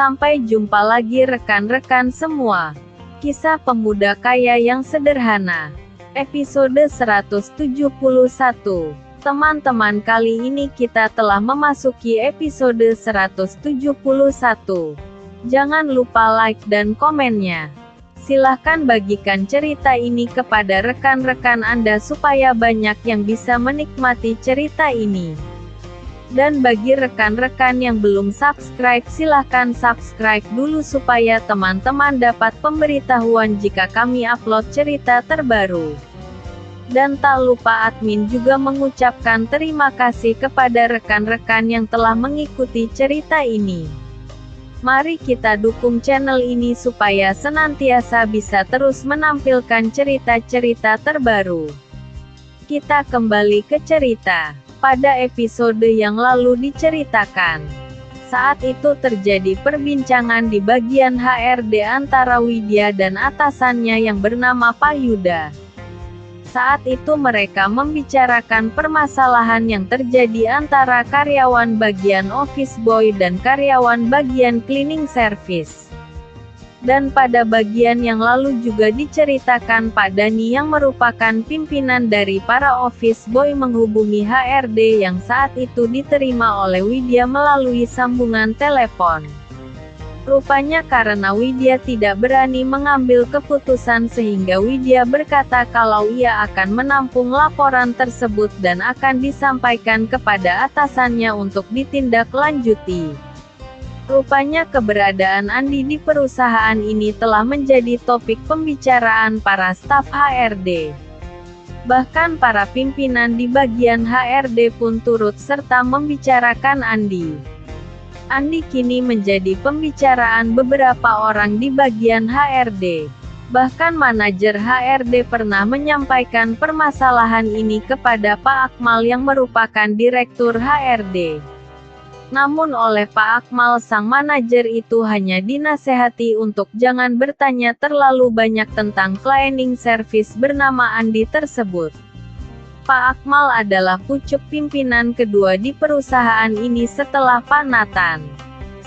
Sampai jumpa lagi rekan-rekan semua. Kisah pemuda kaya yang sederhana. Episode 171. Teman-teman, kali ini kita telah memasuki episode 171. Jangan lupa like dan komennya. Silahkan bagikan cerita ini kepada rekan-rekan Anda supaya banyak yang bisa menikmati cerita ini. Dan bagi rekan-rekan yang belum subscribe, silahkan subscribe dulu supaya teman-teman dapat pemberitahuan jika kami upload cerita terbaru. Dan tak lupa admin juga mengucapkan terima kasih kepada rekan-rekan yang telah mengikuti cerita ini. Mari kita dukung channel ini supaya senantiasa bisa terus menampilkan cerita-cerita terbaru. Kita kembali ke cerita. Pada episode yang lalu diceritakan, saat itu terjadi perbincangan di bagian HRD antara Widya dan atasannya yang bernama Pak Yuda. Saat itu mereka membicarakan permasalahan yang terjadi antara karyawan bagian office boy dan karyawan bagian cleaning service. Dan pada bagian yang lalu juga diceritakan Pak Dani yang merupakan pimpinan dari para office boy menghubungi HRD yang saat itu diterima oleh Widya melalui sambungan telepon. Rupanya karena Widya tidak berani mengambil keputusan sehingga Widya berkata kalau ia akan menampung laporan tersebut dan akan disampaikan kepada atasannya untuk ditindaklanjuti. Rupanya keberadaan Andi di perusahaan ini telah menjadi topik pembicaraan para staf HRD. Bahkan para pimpinan di bagian HRD pun turut serta membicarakan Andi. Andi kini menjadi pembicaraan beberapa orang di bagian HRD. Bahkan manajer HRD pernah menyampaikan permasalahan ini kepada Pak Akmal yang merupakan direktur HRD. Namun oleh Pak Akmal sang manajer itu hanya dinasehati untuk jangan bertanya terlalu banyak tentang cleaning service bernama Andi tersebut. Pak Akmal adalah pucuk pimpinan kedua di perusahaan ini setelah Pak Nathan.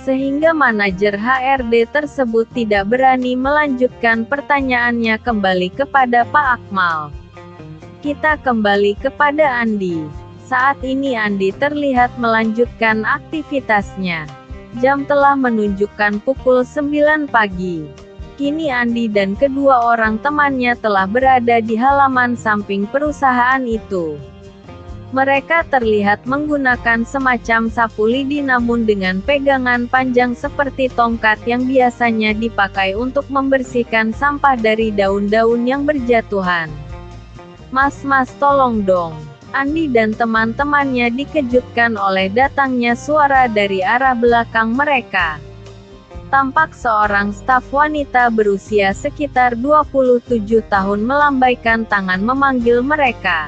Sehingga manajer HRD tersebut tidak berani melanjutkan pertanyaannya kembali kepada Pak Akmal. Kita kembali kepada Andi. Saat ini Andi terlihat melanjutkan aktivitasnya. Jam telah menunjukkan pukul 9 pagi. Kini Andi dan kedua orang temannya telah berada di halaman samping perusahaan itu. Mereka terlihat menggunakan semacam sapu lidi namun dengan pegangan panjang seperti tongkat yang biasanya dipakai untuk membersihkan sampah dari daun-daun yang berjatuhan. Mas, tolong dong. Andi dan teman-temannya dikejutkan oleh datangnya suara dari arah belakang mereka. Tampak seorang staf wanita berusia sekitar 27 tahun melambaikan tangan memanggil mereka.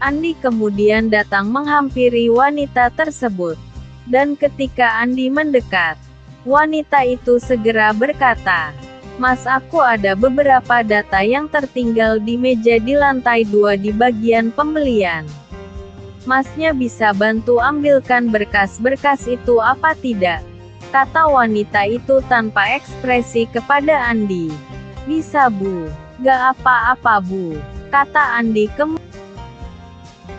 Andi kemudian datang menghampiri wanita tersebut. Dan ketika Andi mendekat, wanita itu segera berkata, "Mas, aku ada beberapa data yang tertinggal di meja di lantai 2 di bagian pembelian. Masnya bisa bantu ambilkan berkas-berkas itu apa tidak?" Kata wanita itu tanpa ekspresi kepada Andi. "Bisa Bu. Gak apa-apa Bu," kata Andi kemudian.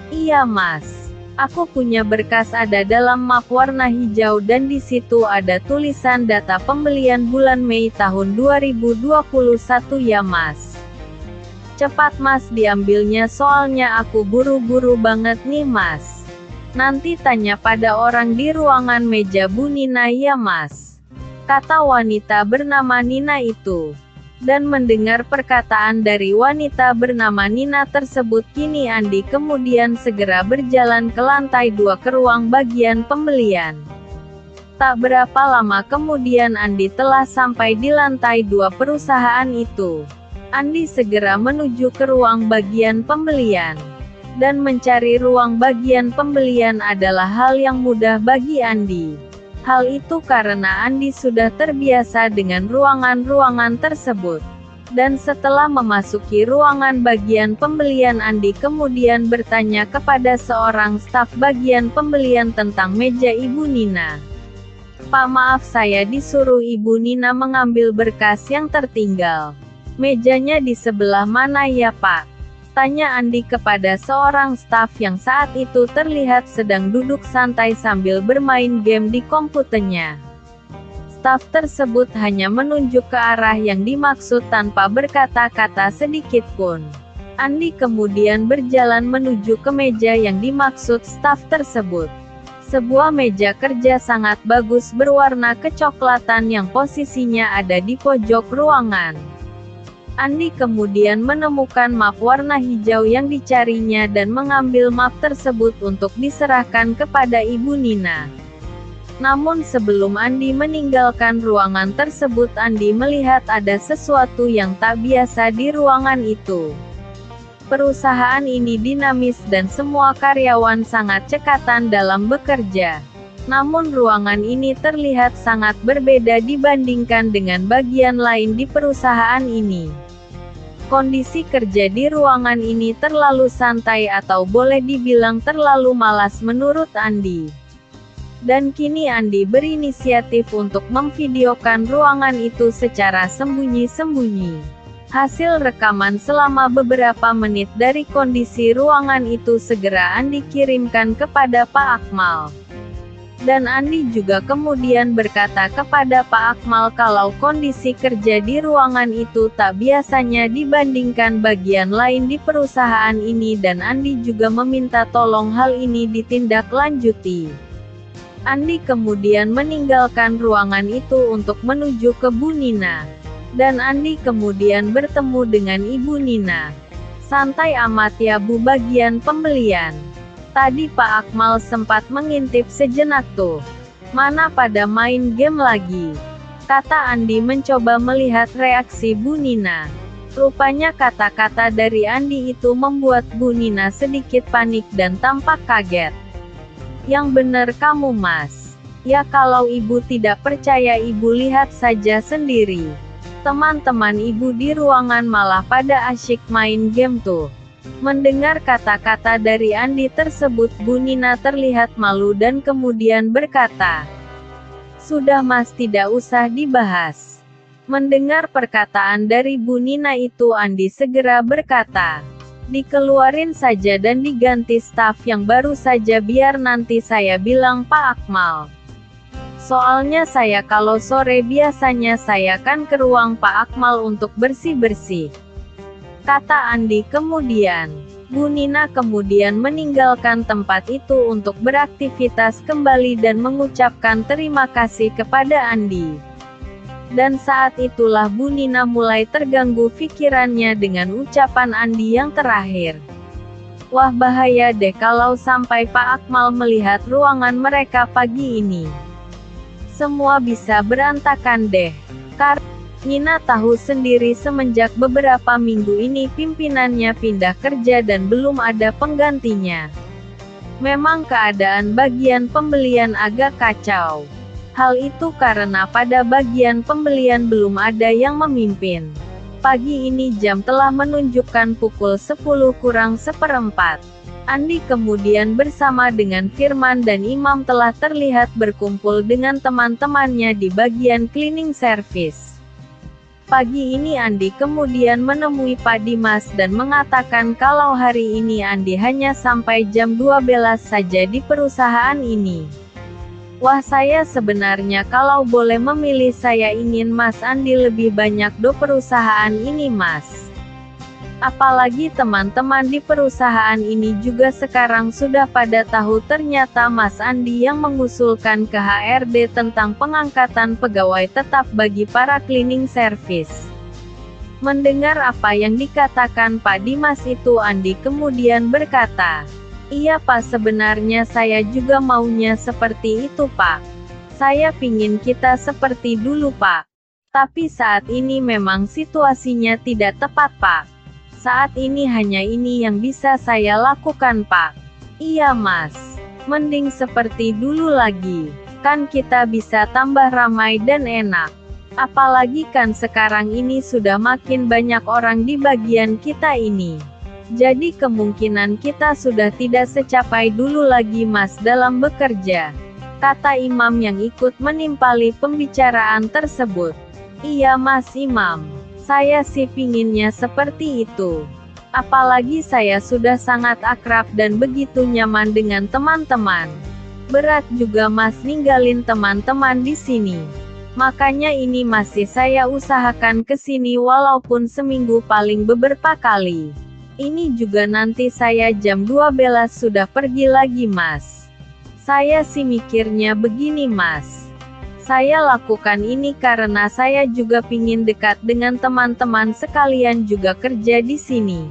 "Iya Mas. Aku punya berkas ada dalam map warna hijau dan di situ ada tulisan data pembelian bulan Mei tahun 2021 ya Mas. Cepat Mas diambilnya soalnya aku buru-buru banget nih Mas. Nanti tanya pada orang di ruangan meja Bu Nina ya Mas," kata wanita bernama Nina itu. Dan mendengar perkataan dari wanita bernama Nina tersebut kini Andi kemudian segera berjalan ke lantai 2 ke ruang bagian pembelian. Tak berapa lama kemudian Andi telah sampai di lantai 2 perusahaan itu. Andi segera menuju ke ruang bagian pembelian. Dan mencari ruang bagian pembelian adalah hal yang mudah bagi Andi. Hal itu karena Andi sudah terbiasa dengan ruangan-ruangan tersebut. Dan setelah memasuki ruangan bagian pembelian Andi kemudian bertanya kepada seorang staf bagian pembelian tentang meja Ibu Nina. Pak, maaf, saya disuruh Ibu Nina mengambil berkas yang tertinggal. Mejanya di sebelah mana ya Pak? Tanya Andi kepada seorang staf yang saat itu terlihat sedang duduk santai sambil bermain game di komputernya. Staf tersebut hanya menunjuk ke arah yang dimaksud tanpa berkata-kata sedikit pun. Andi kemudian berjalan menuju ke meja yang dimaksud staf tersebut. Sebuah meja kerja sangat bagus berwarna kecoklatan yang posisinya ada di pojok ruangan. Andi kemudian menemukan map warna hijau yang dicarinya dan mengambil map tersebut untuk diserahkan kepada Ibu Nina. Namun sebelum Andi meninggalkan ruangan tersebut, Andi melihat ada sesuatu yang tak biasa di ruangan itu. Perusahaan ini dinamis dan semua karyawan sangat cekatan dalam bekerja. Namun ruangan ini terlihat sangat berbeda dibandingkan dengan bagian lain di perusahaan ini. Kondisi kerja di ruangan ini terlalu santai atau boleh dibilang terlalu malas menurut Andi. Dan kini Andi berinisiatif untuk memvideokan ruangan itu secara sembunyi-sembunyi. Hasil rekaman selama beberapa menit dari kondisi ruangan itu segera Andi kirimkan kepada Pak Akmal. Dan Andi juga kemudian berkata kepada Pak Akmal kalau kondisi kerja di ruangan itu tak biasanya dibandingkan bagian lain di perusahaan ini, dan Andi juga meminta tolong hal ini ditindaklanjuti. Andi kemudian meninggalkan ruangan itu untuk menuju ke Bu Nina. Dan Andi kemudian bertemu dengan Ibu Nina. Santai amat ya Bu, bagian pembelian. Tadi Pak Akmal sempat mengintip sejenak tuh. Mana pada main game lagi? Kata Andi mencoba melihat reaksi Bu Nina. Rupanya kata-kata dari Andi itu membuat Bu Nina sedikit panik dan tampak kaget. Yang benar kamu Mas. Ya kalau Ibu tidak percaya Ibu lihat saja sendiri. Teman-teman Ibu di ruangan malah pada asyik main game tuh. Mendengar kata-kata dari Andi tersebut, Bu Nina terlihat malu dan kemudian berkata, "Sudah Mas, tidak usah dibahas." Mendengar perkataan dari Bu Nina itu, Andi segera berkata, "Dikeluarin saja dan diganti staf yang baru saja, biar nanti saya bilang Pak Akmal. Soalnya saya kalau sore biasanya saya kan ke ruang Pak Akmal untuk bersih-bersih." Kata Andi kemudian. Bu Nina kemudian meninggalkan tempat itu untuk beraktivitas kembali dan mengucapkan terima kasih kepada Andi. Dan saat itulah Bu Nina mulai terganggu pikirannya dengan ucapan Andi yang terakhir. Wah, bahaya deh kalau sampai Pak Akmal melihat ruangan mereka pagi ini. Semua bisa berantakan deh. Karena Nina tahu sendiri semenjak beberapa minggu ini pimpinannya pindah kerja dan belum ada penggantinya. Memang keadaan bagian pembelian agak kacau. Hal itu karena pada bagian pembelian belum ada yang memimpin. Pagi ini jam telah menunjukkan pukul 10:04. Andi kemudian bersama dengan Firman dan Imam telah terlihat berkumpul dengan teman-temannya di bagian cleaning service. Pagi ini Andi kemudian menemui Pak Dimas dan mengatakan kalau hari ini Andi hanya sampai jam 12 saja di perusahaan ini. Wah, saya sebenarnya kalau boleh memilih saya ingin Mas Andi lebih banyak do perusahaan ini Mas. Apalagi teman-teman di perusahaan ini juga sekarang sudah pada tahu ternyata Mas Andi yang mengusulkan ke HRD tentang pengangkatan pegawai tetap bagi para cleaning service. Mendengar apa yang dikatakan Pak Dimas itu, Andi kemudian berkata, "Iya Pak, sebenarnya saya juga maunya seperti itu Pak. Saya pingin kita seperti dulu Pak. Tapi saat ini memang situasinya tidak tepat Pak. Saat ini hanya ini yang bisa saya lakukan Pak." "Iya Mas. Mending seperti dulu lagi. Kan kita bisa tambah ramai dan enak. Apalagi kan sekarang ini sudah makin banyak orang di bagian kita ini. Jadi kemungkinan kita sudah tidak secapai dulu lagi Mas dalam bekerja." kata Imam yang ikut menimpali pembicaraan tersebut. Iya Mas Imam, saya sih pinginnya seperti itu. Apalagi saya sudah sangat akrab dan begitu nyaman dengan teman-teman. Berat juga Mas ninggalin teman-teman di sini. Makanya ini masih saya usahakan ke sini walaupun seminggu paling beberapa kali. Ini juga nanti saya jam 12 sudah pergi lagi Mas. Saya sih mikirnya begini Mas. Saya lakukan ini karena saya juga pingin dekat dengan teman-teman sekalian juga kerja di sini.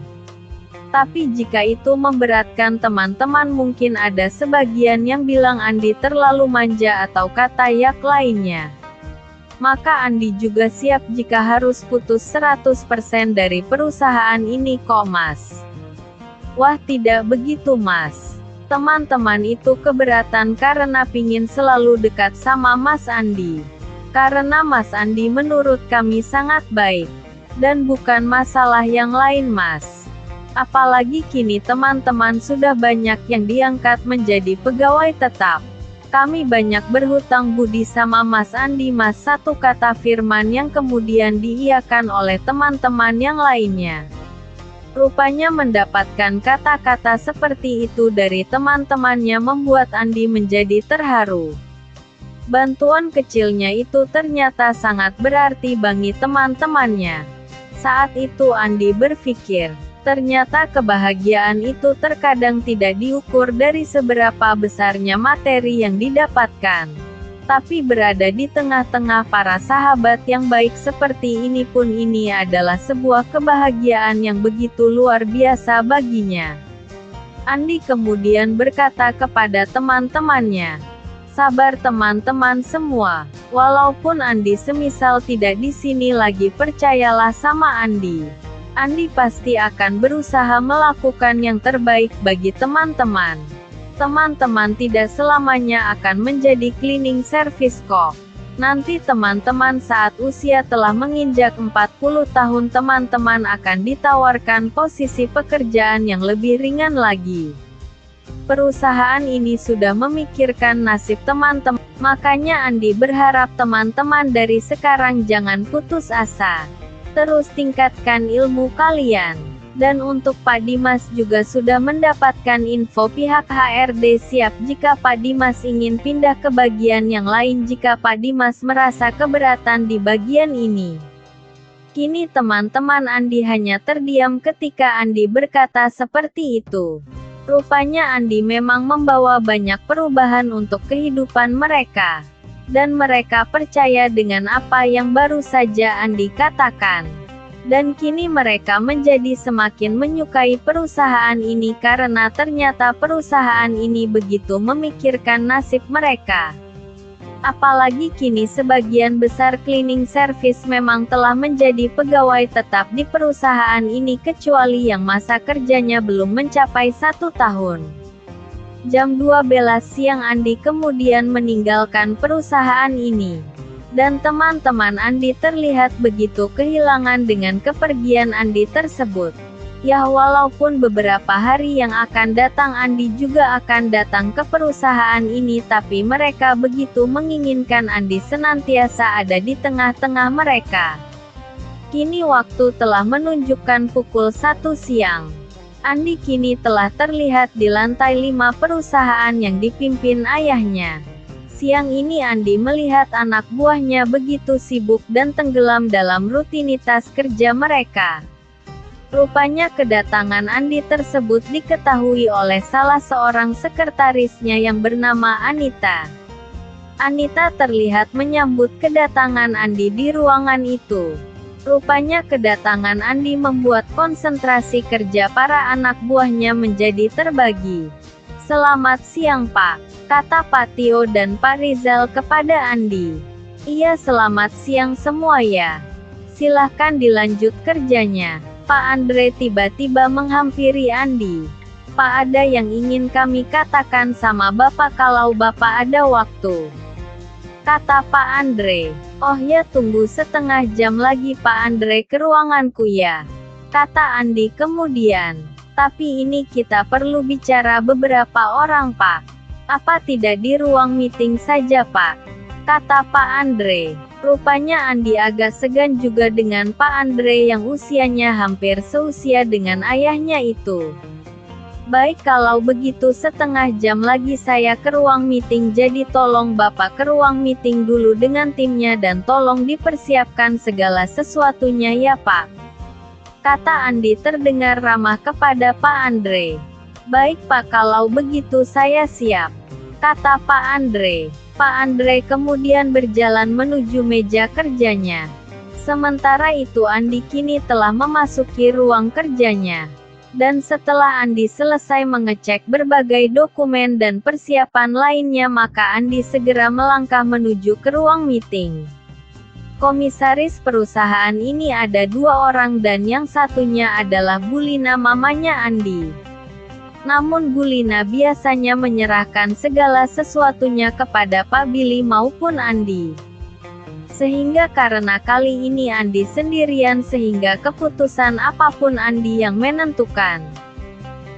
Tapi jika itu memberatkan teman-teman mungkin ada sebagian yang bilang Andi terlalu manja atau kata yak lainnya. Maka Andi juga siap jika harus putus 100% dari perusahaan ini kok Mas. Wah tidak begitu Mas. Teman-teman itu keberatan karena pingin selalu dekat sama Mas Andi. Karena Mas Andi menurut kami sangat baik. Dan bukan masalah yang lain Mas. Apalagi kini teman-teman sudah banyak yang diangkat menjadi pegawai tetap. Kami banyak berhutang budi sama Mas Andi Mas, satu kata Firman yang kemudian diiyakan oleh teman-teman yang lainnya. Rupanya mendapatkan kata-kata seperti itu dari teman-temannya membuat Andi menjadi terharu. Bantuan kecilnya itu ternyata sangat berarti bagi teman-temannya. Saat itu Andi berpikir, ternyata kebahagiaan itu terkadang tidak diukur dari seberapa besarnya materi yang didapatkan. Tapi berada di tengah-tengah para sahabat yang baik seperti ini pun ini adalah sebuah kebahagiaan yang begitu luar biasa baginya. Andi kemudian berkata kepada teman-temannya, sabar teman-teman semua, walaupun Andi semisal tidak di sini lagi percayalah sama Andi. Andi pasti akan berusaha melakukan yang terbaik bagi teman-teman. Teman-teman tidak selamanya akan menjadi cleaning service kok. Nanti teman-teman saat usia telah menginjak 40 tahun teman-teman akan ditawarkan posisi pekerjaan yang lebih ringan lagi. Perusahaan ini sudah memikirkan nasib teman-teman, makanya Andi berharap teman-teman dari sekarang jangan putus asa. Terus tingkatkan ilmu kalian. Dan untuk Pak Dimas juga sudah mendapatkan info pihak HRD siap jika Pak Dimas ingin pindah ke bagian yang lain jika Pak Dimas merasa keberatan di bagian ini. Kini teman-teman Andi hanya terdiam ketika Andi berkata seperti itu. Rupanya Andi memang membawa banyak perubahan untuk kehidupan mereka. Dan mereka percaya dengan apa yang baru saja Andi katakan. Dan kini mereka menjadi semakin menyukai perusahaan ini karena ternyata perusahaan ini begitu memikirkan nasib mereka. Apalagi kini sebagian besar cleaning service memang telah menjadi pegawai tetap di perusahaan ini kecuali yang masa kerjanya belum mencapai 1 tahun. Jam 12 siang Andi kemudian meninggalkan perusahaan ini. Dan teman-teman Andi terlihat begitu kehilangan dengan kepergian Andi tersebut. Ya walaupun beberapa hari yang akan datang Andi juga akan datang ke perusahaan ini tapi mereka begitu menginginkan Andi senantiasa ada di tengah-tengah mereka. Kini waktu telah menunjukkan pukul 1 siang. Andi kini telah terlihat di lantai 5 perusahaan yang dipimpin ayahnya. Siang ini Andi melihat anak buahnya begitu sibuk dan tenggelam dalam rutinitas kerja mereka. Rupanya kedatangan Andi tersebut diketahui oleh salah seorang sekretarisnya yang bernama Anita. Anita terlihat menyambut kedatangan Andi di ruangan itu. Rupanya kedatangan Andi membuat konsentrasi kerja para anak buahnya menjadi terbagi. Selamat siang Pak, kata Pak Tio dan Pak Rizal kepada Andi. Iya selamat siang semua ya. Silahkan dilanjut kerjanya. Pak Andre tiba-tiba menghampiri Andi. Pak ada yang ingin kami katakan sama Bapak kalau Bapak ada waktu. Kata Pak Andre. Oh ya tunggu setengah jam lagi Pak Andre ke ruanganku ya. Kata Andi kemudian. Tapi ini kita perlu bicara beberapa orang Pak. Apa tidak di ruang meeting saja, Pak? Kata Pak Andre. Rupanya Andi agak segan juga dengan Pak Andre yang usianya hampir seusia dengan ayahnya itu. Baik, kalau begitu setengah jam lagi saya ke ruang meeting, jadi tolong Bapak ke ruang meeting dulu dengan timnya dan tolong dipersiapkan segala sesuatunya ya Pak. Kata Andi terdengar ramah kepada Pak Andre. Baik Pak, kalau begitu saya siap. Kata Pak Andre. Pak Andre kemudian berjalan menuju meja kerjanya. Sementara itu Andi kini telah memasuki ruang kerjanya. Dan setelah Andi selesai mengecek berbagai dokumen dan persiapan lainnya, maka Andi segera melangkah menuju ke ruang meeting. Komisaris perusahaan ini ada 2 orang dan yang satunya adalah Bulina, mamanya Andi. Namun Bulina biasanya menyerahkan segala sesuatunya kepada Pak Billy maupun Andi. Sehingga karena kali ini Andi sendirian, sehingga keputusan apapun Andi yang menentukan.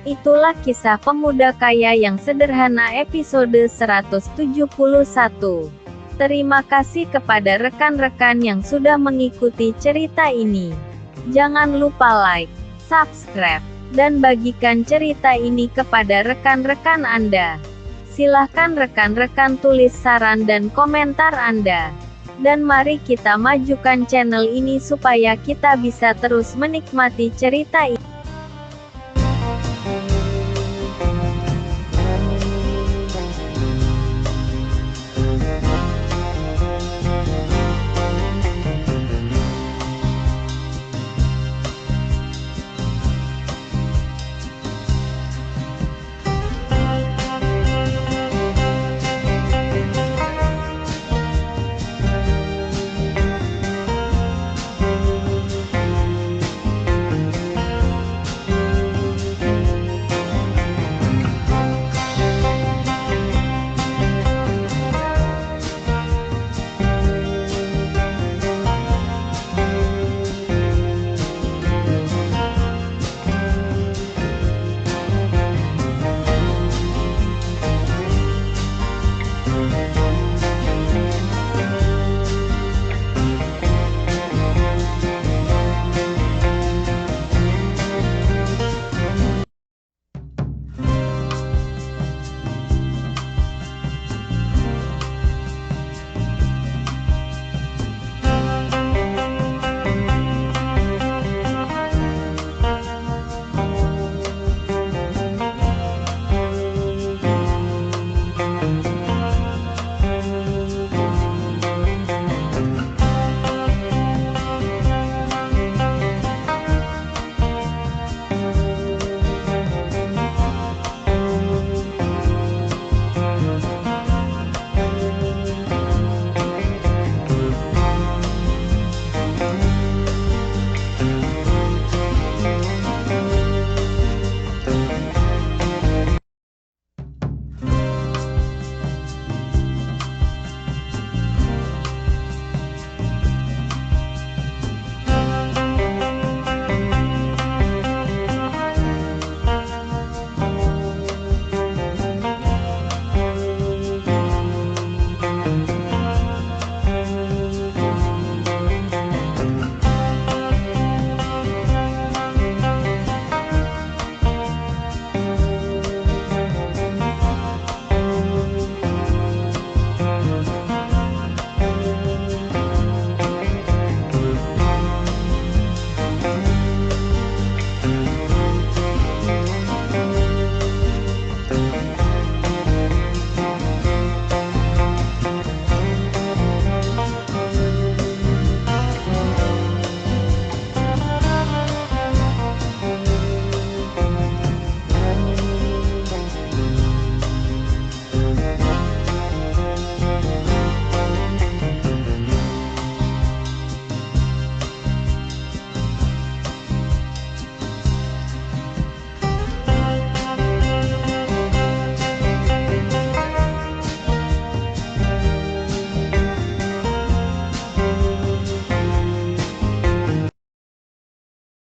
Itulah kisah pemuda kaya yang sederhana episode 171. Terima kasih kepada rekan-rekan yang sudah mengikuti cerita ini. Jangan lupa like, subscribe, dan bagikan cerita ini kepada rekan-rekan Anda. Silahkan rekan-rekan tulis saran dan komentar Anda. Dan mari kita majukan channel ini supaya kita bisa terus menikmati cerita ini.